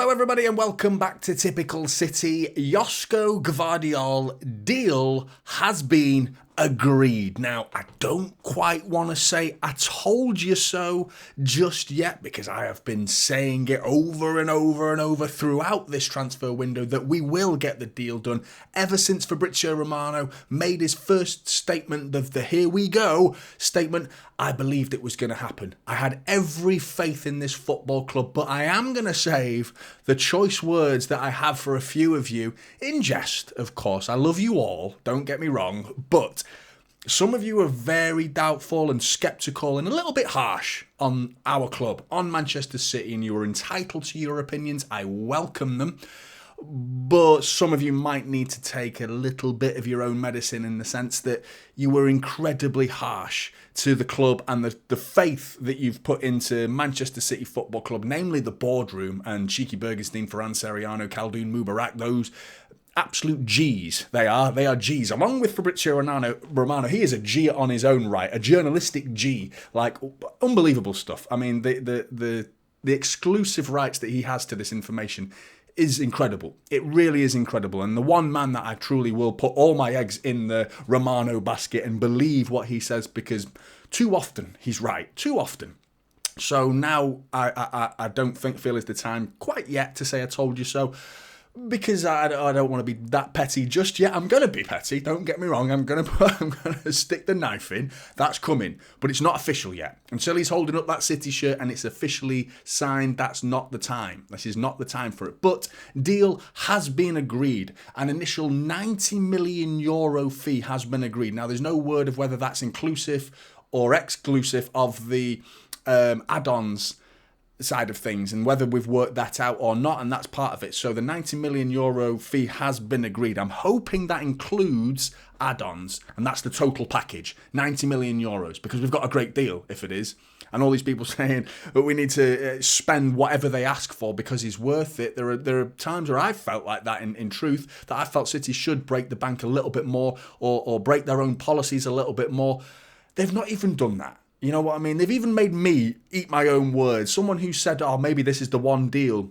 Hello everybody and welcome back to Typical City. Josko Gvardiol deal has been agreed. Now, I don't quite want to say I told you so just yet because I have been saying it over and over and over throughout this transfer window that we will get the deal done ever since Fabrizio Romano made his first statement of the here we go statement. I believed it was going to happen. I had every faith in this football club, but I am going to save the choice words that I have for a few of you in jest, of course. I love you all, don't get me wrong, but some of you are very doubtful and sceptical and a little bit harsh on our club, on Manchester City, and you are entitled to your opinions. I welcome them. But some of you might need to take a little bit of your own medicine in the sense that you were incredibly harsh to the club and the faith that you've put into Manchester City Football Club, namely the boardroom and Cheeky Bergenstein, Ferran Soriano, Khaldoon Mubarak, those absolute G's. They are G's. Along with Fabrizio Romano, he is a G on his own right, a journalistic G, like unbelievable stuff. I mean, the exclusive rights that he has to this information is incredible. It really is incredible. And the one man that I truly will put all my eggs in the Romano basket and believe what he says, because too often he's right. Too often. So now I don't feel it's the time quite yet to say I told you so, because I don't want to be that petty just yet. I'm going to be petty, don't get me wrong. I'm going to stick the knife in. That's coming, but it's not official yet. Until he's holding up that City shirt and it's officially signed, that's not the time. This is not the time for it. But deal has been agreed. An initial €90 million fee has been agreed. Now, there's no word of whether that's inclusive or exclusive of the add-ons side of things and whether we've worked that out or not, and that's part of it. So the €90 million fee has been agreed. I'm hoping that includes add-ons, and that's the total package, €90 million, because we've got a great deal if it is. And all these people saying that we need to spend whatever they ask for because he's worth it. There are times where I've felt like that in truth, that I felt City should break the bank a little bit more or break their own policies a little bit more. They've not even done that. You know what I mean? They've even made me eat my own words. Someone who said, oh, maybe this is the one deal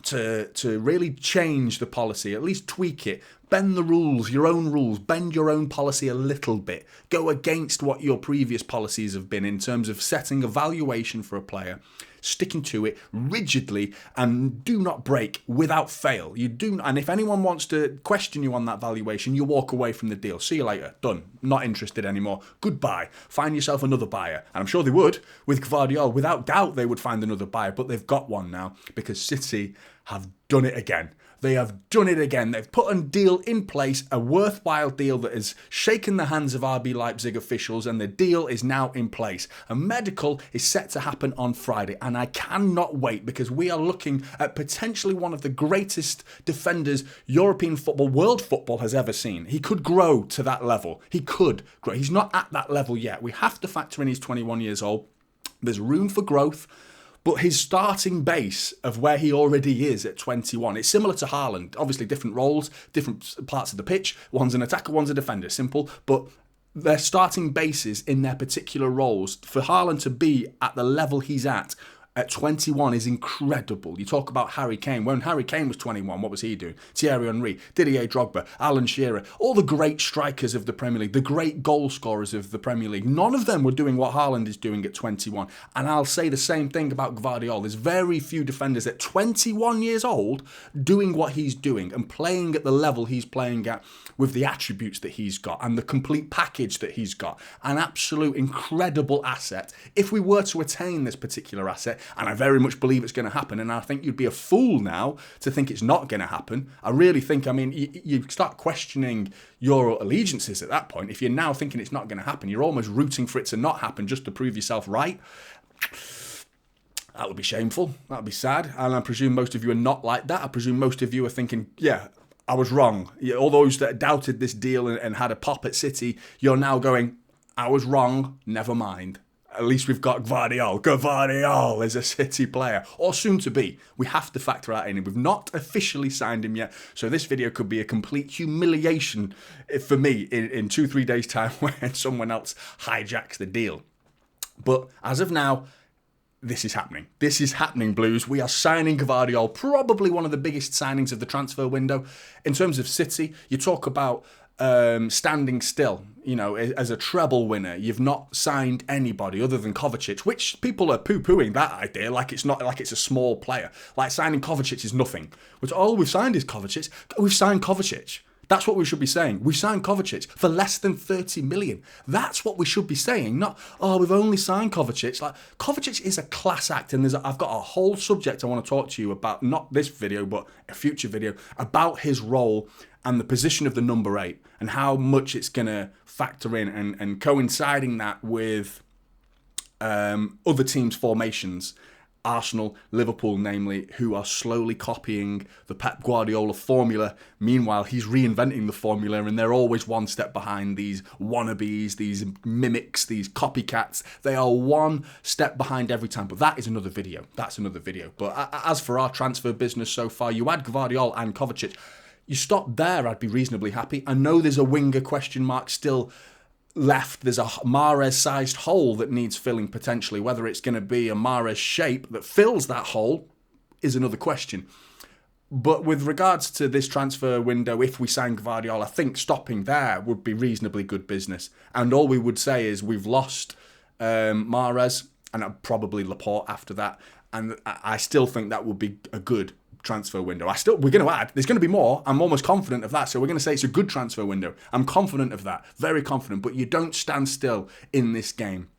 to really change the policy, at least tweak it, bend the rules, your own rules, bend your own policy a little bit, go against what your previous policies have been in terms of setting a valuation for a player, sticking to it rigidly, and do not break without fail. You do, and if anyone wants to question you on that valuation, you walk away from the deal. See you later. Done. Not interested anymore. Goodbye. Find yourself another buyer. And I'm sure they would with Gvardiol. Without doubt, they would find another buyer, but they've got one now because City have done it again. They have done it again. They've put a deal in place, a worthwhile deal that has shaken the hands of RB Leipzig officials, and the deal is now in place. A medical is set to happen on Friday, and I cannot wait because we are looking at potentially one of the greatest defenders European football, world football has ever seen. He could grow to that level. He could grow. He's not at that level yet. We have to factor in he's 21 years old. There's room for growth. But his starting base of where he already is at 21, it's similar to Haaland. Obviously, different roles, different parts of the pitch. One's an attacker, one's a defender. Simple. But their starting bases in their particular roles, for Haaland to be at the level he's at 21 is incredible. You talk about Harry Kane. When Harry Kane was 21, what was he doing? Thierry Henry, Didier Drogba, Alan Shearer, all the great strikers of the Premier League, the great goal scorers of the Premier League. None of them were doing what Haaland is doing at 21. And I'll say the same thing about Gvardiol. There's very few defenders at 21 years old doing what he's doing and playing at the level he's playing at with the attributes that he's got and the complete package that he's got. An absolute incredible asset. If we were to attain this particular asset, and I very much believe it's going to happen, and I think you'd be a fool now to think it's not going to happen. I really think, I mean, you start questioning your allegiances at that point. If you're now thinking it's not going to happen, you're almost rooting for it to not happen just to prove yourself right. That would be shameful. That would be sad. And I presume most of you are not like that. I presume most of you are thinking, yeah, I was wrong. All those that doubted this deal and had a pop at City, you're now going, I was wrong, never mind. At least we've got Gvardiol. Gvardiol is a City player, or soon to be. We have to factor that in. We've not officially signed him yet, so this video could be a complete humiliation for me in 2-3 days' time when someone else hijacks the deal. But as of now, this is happening. This is happening, Blues. We are signing Gvardiol, probably one of the biggest signings of the transfer window. In terms of City, you talk about standing still, as a treble winner. You've not signed anybody other than Kovacic, which people are poo-pooing that idea like it's not, like it's a small player. Like signing Kovacic is nothing. Which all we've signed is Kovacic. We've signed Kovacic. That's what we should be saying. We signed Kovacic for less than 30 million. That's what we should be saying. Not, we've only signed Kovacic. Like, Kovacic is a class act, and I've got a whole subject I want to talk to you about, not this video, but a future video, about his role and the position of the number 8 and how much it's going to factor in, and coinciding that with other teams' formations. Arsenal, Liverpool, namely, who are slowly copying the Pep Guardiola formula. Meanwhile, he's reinventing the formula, and they're always one step behind these wannabes, these mimics, these copycats. They are one step behind every time. But that is another video. That's another video. But as for our transfer business so far, you add Gvardiol and Kovacic. You stop there, I'd be reasonably happy. I know there's a winger question mark still left. There's a Mahrez-sized hole that needs filling potentially. Whether it's going to be a Mahrez shape that fills that hole is another question. But with regards to this transfer window, if we sign Gvardiol, I think stopping there would be reasonably good business. And all we would say is we've lost Mahrez and probably Laporte after that. And I still think that would be a good transfer window. We're going to add. There's going to be more. I'm almost confident of that. So we're going to say it's a good transfer window. I'm confident of that. Very confident. But you don't stand still in this game.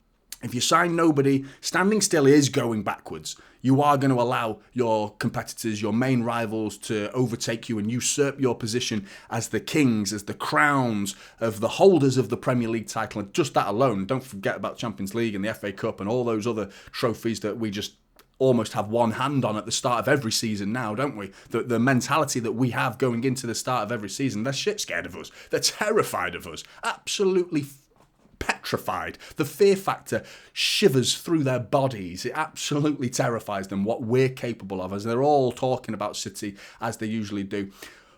If you sign nobody, standing still is going backwards. You are going to allow your competitors, your main rivals, to overtake you and usurp your position as the kings, as the crowns of the holders of the Premier League title. And just that alone, don't forget about Champions League and the FA Cup and all those other trophies that we just almost have one hand on at the start of every season now, don't we? The mentality that we have going into the start of every season, they're shit scared of us. They're terrified of us. Absolutely petrified. The fear factor shivers through their bodies. It absolutely terrifies them what we're capable of, as they're all talking about City as they usually do.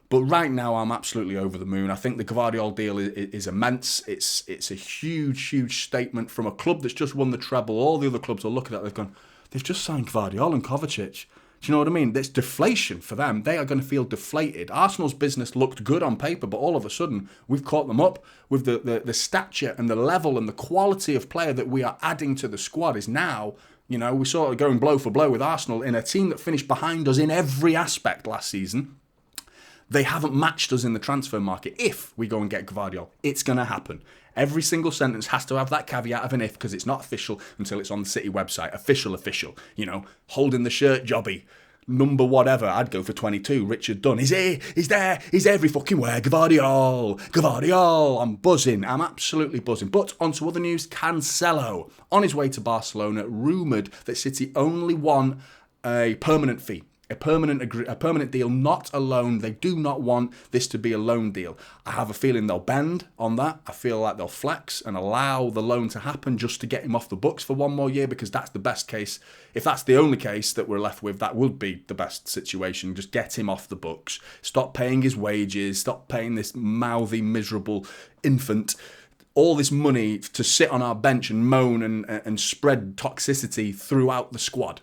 But right now, I'm absolutely over the moon. I think the Gvardiol deal is immense. It's a huge, huge statement from a club that's just won the treble. All the other clubs are looking at it, they've gone, they've just signed Gvardiol and Kovacic. Do you know what I mean? There's deflation for them. They are going to feel deflated. Arsenal's business looked good on paper, but all of a sudden, we've caught them up with the stature and the level and the quality of player that we are adding to the squad is now, we're sort of going blow for blow with Arsenal in a team that finished behind us in every aspect last season. They haven't matched us in the transfer market. If we go and get Gvardiol, it's going to happen. Every single sentence has to have that caveat of an if, because it's not official until it's on the City website. Official. Holding the shirt jobby. Number whatever. I'd go for 22. Richard Dunn. He's here. He's there. He's every fucking where. Gvardiol. I'm buzzing. I'm absolutely buzzing. But on to other news. Cancelo. On his way to Barcelona. Rumoured that City only want a permanent fee. A permanent deal, not a loan. They do not want this to be a loan deal. I have a feeling they'll bend on that. I feel like they'll flex and allow the loan to happen just to get him off the books for one more year, because that's the best case. If that's the only case that we're left with, that would be the best situation. Just get him off the books. Stop paying his wages. Stop paying this mouthy, miserable infant all this money to sit on our bench and moan and spread toxicity throughout the squad.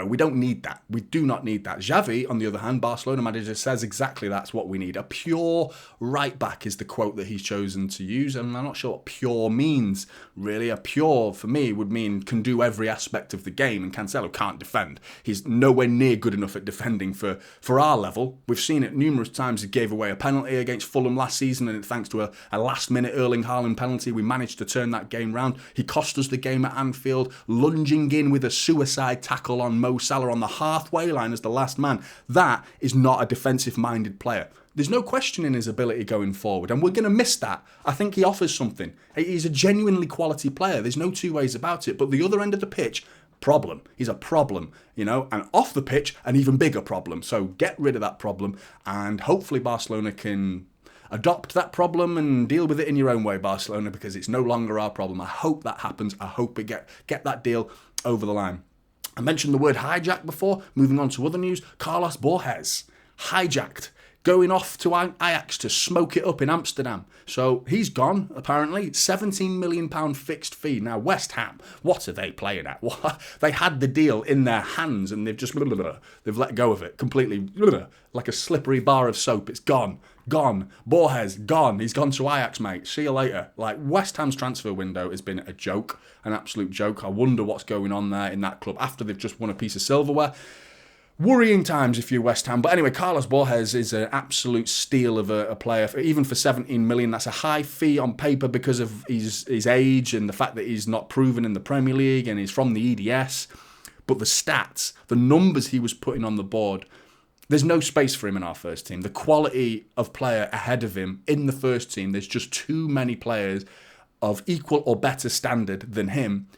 We don't need that. We do not need that. Xavi, on the other hand, Barcelona manager, says exactly that's what we need. A pure right back is the quote that he's chosen to use, and I'm not sure what pure means, really. A pure, for me, would mean can do every aspect of the game, and Cancelo can't defend. He's nowhere near good enough at defending for our level. We've seen it numerous times. He gave away a penalty against Fulham last season, and thanks to a last-minute Erling Haaland penalty, we managed to turn that game round. He cost us the game at Anfield, lunging in with a suicide tackle on Mo Salah on the halfway line as the last man. That is not a defensive-minded player. There's no questioning his ability going forward, and we're going to miss that. I think he offers something. He's a genuinely quality player. There's no two ways about it. But the other end of the pitch, problem. He's a problem, and off the pitch, an even bigger problem. So get rid of that problem, and hopefully Barcelona can adopt that problem and deal with it in your own way, Barcelona, because it's no longer our problem. I hope that happens. I hope we get that deal over the line. I mentioned the word hijacked before. Moving on to other news, Carlos Borges, hijacked. going off to Ajax to smoke it up in Amsterdam. So he's gone, apparently. £17 million fixed fee. Now, West Ham, what are they playing at? They had the deal in their hands and they've just, they've let go of it completely, like a slippery bar of soap. It's gone. Borges, gone. He's gone to Ajax, mate. See you later. Like, West Ham's transfer window has been a joke, an absolute joke. I wonder what's going on there in that club after they've just won a piece of silverware. Worrying times if you're West Ham. But anyway, Carlos Borges is an absolute steal of a player. Even for 17 million, that's a high fee on paper because of his age and the fact that he's not proven in the Premier League and he's from the EDS. But the stats, the numbers he was putting on the board, there's no space for him in our first team. The quality of player ahead of him in the first team, there's just too many players of equal or better standard than him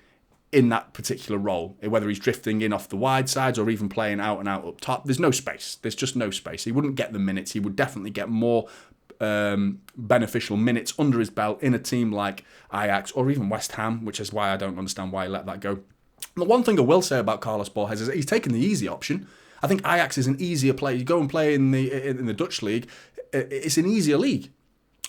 in that particular role, whether he's drifting in off the wide sides or even playing out and out up top. There's no space. There's just no space. He wouldn't get the minutes. He would definitely get more beneficial minutes under his belt in a team like Ajax or even West Ham, which is why I don't understand why he let that go. The one thing I will say about Carlos Borges is that he's taken the easy option. I think Ajax is an easier play. You go and play in the Dutch league, it's an easier league.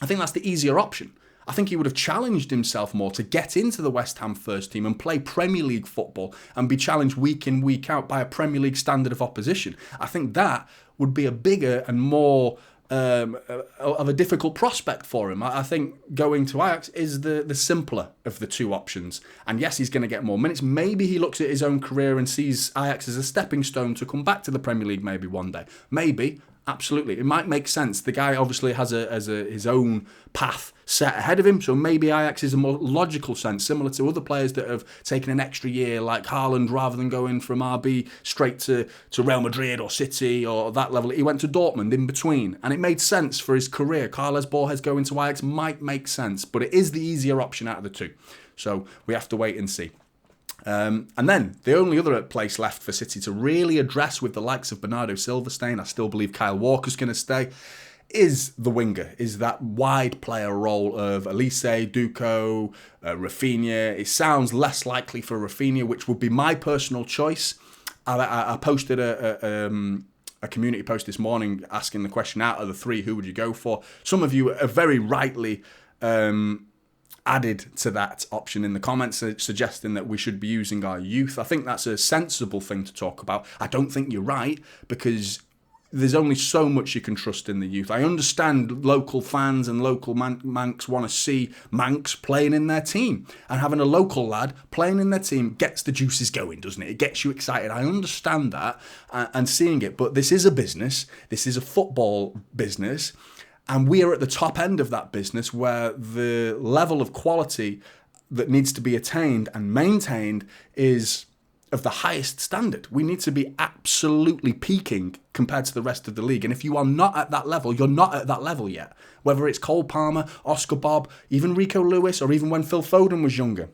I think that's the easier option. I think he would have challenged himself more to get into the West Ham first team and play Premier League football and be challenged week in, week out by a Premier League standard of opposition. I think that would be a bigger and more of a difficult prospect for him. I think going to Ajax is the simpler of the two options. And yes, he's going to get more minutes. Maybe he looks at his own career and sees Ajax as a stepping stone to come back to the Premier League maybe one day. Maybe. Absolutely. It might make sense. The guy obviously has his own path set ahead of him, so maybe Ajax is a more logical sense, similar to other players that have taken an extra year, like Haaland, rather than going from RB straight to Real Madrid or City or that level. He went to Dortmund in between, and it made sense for his career. Carlos Borges going to Ajax might make sense, but it is the easier option out of the two. So we have to wait and see. And then the only other place left for City to really address with the likes of Bernardo Silva, I still believe Kyle Walker's going to stay, is the winger, is that wide player role of Olise, Doku, Rafinha. It sounds less likely for Rafinha, which would be my personal choice. I posted a community post this morning asking the question, out of the three, who would you go for? Some of you are very rightly added to that option in the comments, suggesting that we should be using our youth. I think that's a sensible thing to talk about. I don't think you're right, because there's only so much you can trust in the youth. I understand local fans and local Mancs want to see Mancs playing in their team, and having a local lad playing in their team gets the juices going, doesn't it? It gets you excited. I understand that and seeing it, but this is a business. This is a football business. And we are at the top end of that business, where the level of quality that needs to be attained and maintained is of the highest standard. We need to be absolutely peaking compared to the rest of the league. And if you are not at that level, you're not at that level yet. Whether it's Cole Palmer, Oscar Bob, even Rico Lewis, or even when Phil Foden was younger.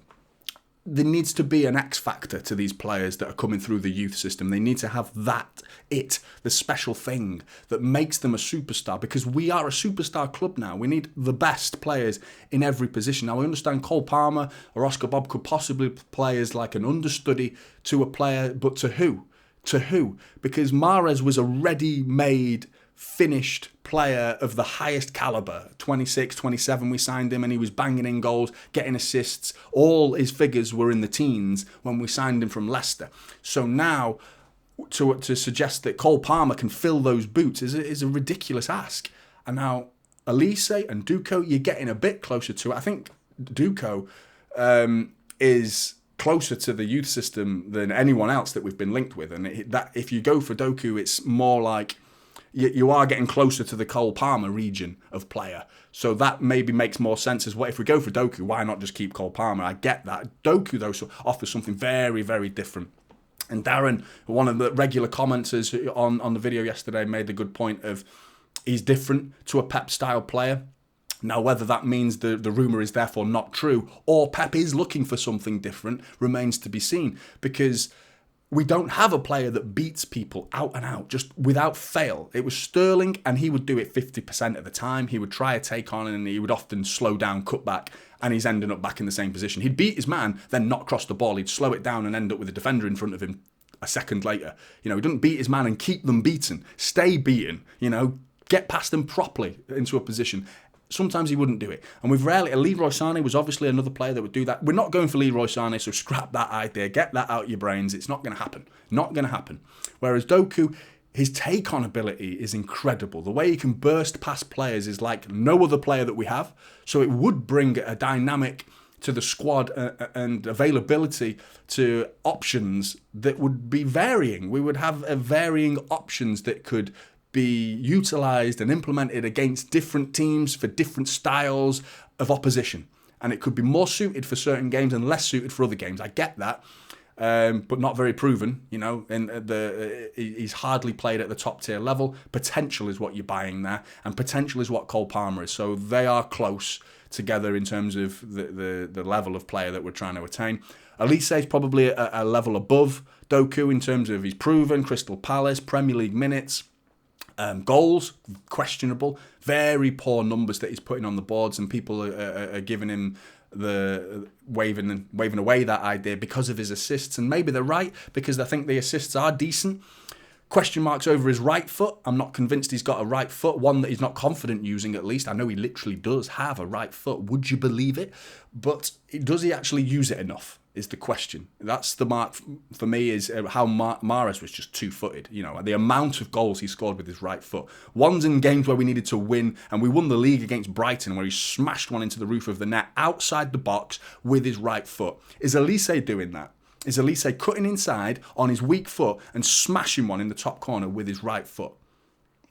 There needs to be an X factor to these players that are coming through the youth system. They need to have the special thing that makes them a superstar, because we are a superstar club now. We need the best players in every position. Now, I understand Cole Palmer or Oscar Bob could possibly play as like an understudy to a player, but to who? To who? Because Mahrez was a ready-made, finished player of the highest caliber. 26, 27, we signed him, and he was banging in goals, getting assists. All his figures were in the teens when we signed him from Leicester. So now, to suggest that Cole Palmer can fill those boots is a ridiculous ask. And now, Olise and Doku, you're getting a bit closer to it. I think Doku is closer to the youth system than anyone else that we've been linked with. And that if you go for Doku, it's more like you are getting closer to the Cole Palmer region of player. So that maybe makes more sense as well. If we go for Doku, why not just keep Cole Palmer? I get that. Doku, though, offers something very, very different. And Darren, one of the regular commenters on the video yesterday, made the good point of he's different to a Pep-style player. Now, whether that means the rumour is therefore not true, or Pep is looking for something different, remains to be seen. Because we don't have a player that beats people out and out, just without fail. It was Sterling, and he would do it 50% of the time. He would try a take on, and he would often slow down, cut back, and he's ending up back in the same position. He'd beat his man, then not cross the ball. He'd slow it down and end up with a defender in front of him a second later. He doesn't beat his man and keep them beaten. Stay beaten, get past them properly into a position. Sometimes he wouldn't do it. And we've rarely... Leroy Sané was obviously another player that would do that. We're not going for Leroy Sané, so scrap that idea. Get that out of your brains. It's not going to happen. Not going to happen. Whereas Doku, his take-on ability is incredible. The way he can burst past players is like no other player that we have. So it would bring a dynamic to the squad and availability to options that would be varying. We would have varying options that could be utilised and implemented against different teams for different styles of opposition. And it could be more suited for certain games and less suited for other games. I get that, but not very proven, you know. And he's hardly played at the top tier level. Potential is what you're buying there, and potential is what Cole Palmer is. So they are close together in terms of the level of player that we're trying to attain. Olise is probably a level above Doku in terms of he's proven, Crystal Palace, Premier League minutes. Goals, questionable. Very poor numbers that he's putting on the boards, and people are giving him the waving away that idea because of his assists. And maybe they're right, because I think the assists are decent. Question marks over his right foot. I'm not convinced he's got a right foot, one that he's not confident using at least. I know he literally does have a right foot. Would you believe it? But does he actually use it enough is the question. That's the mark for me, is how Mahrez was just two-footed. You know, the amount of goals he scored with his right foot. One's in games where we needed to win, and we won the league against Brighton where he smashed one into the roof of the net outside the box with his right foot. Is Olise doing that? Is Olise cutting inside on his weak foot and smashing one in the top corner with his right foot?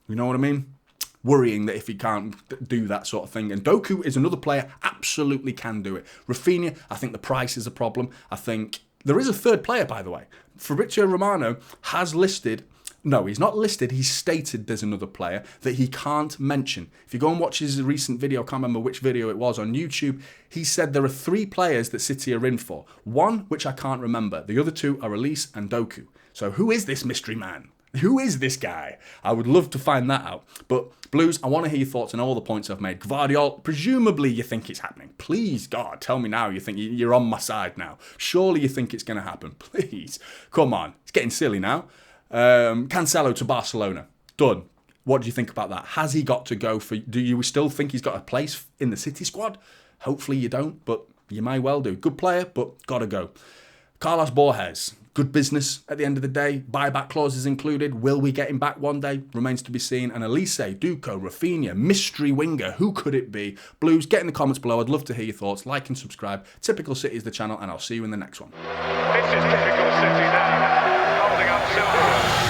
You know what I mean? Worrying that if he can't do that sort of thing. And Doku is another player, absolutely can do it. Rafinha, I think the price is a problem. I think there is a third player, by the way. Fabrizio Romano has listed... No, he's not listed. He's stated there's another player that he can't mention. If you go and watch his recent video, I can't remember which video it was on YouTube, he said there are 3 players that City are in for. One, which I can't remember. The other 2 are Olise and Doku. So who is this mystery man? Who is this guy? I would love to find that out. But Blues, I want to hear your thoughts on all the points I've made. Gvardiol, presumably you think it's happening. Please, God, tell me now you think you're on my side now. Surely you think it's going to happen. Please. Come on. It's getting silly now. Cancelo to Barcelona. Done. What do you think about that? Has he got to go for... Do you still think he's got a place in the City squad? Hopefully you don't, but you may well do. Good player, but got to go. Carlos Borges. Good business at the end of the day. Buyback clauses included. Will we get him back one day? Remains to be seen. And Olise, Doku, Rafinha, mystery winger. Who could it be? Blues, get in the comments below. I'd love to hear your thoughts. Like and subscribe. Typical City is the channel, and I'll see you in the next one. This is Typical City now. Holding up Silver.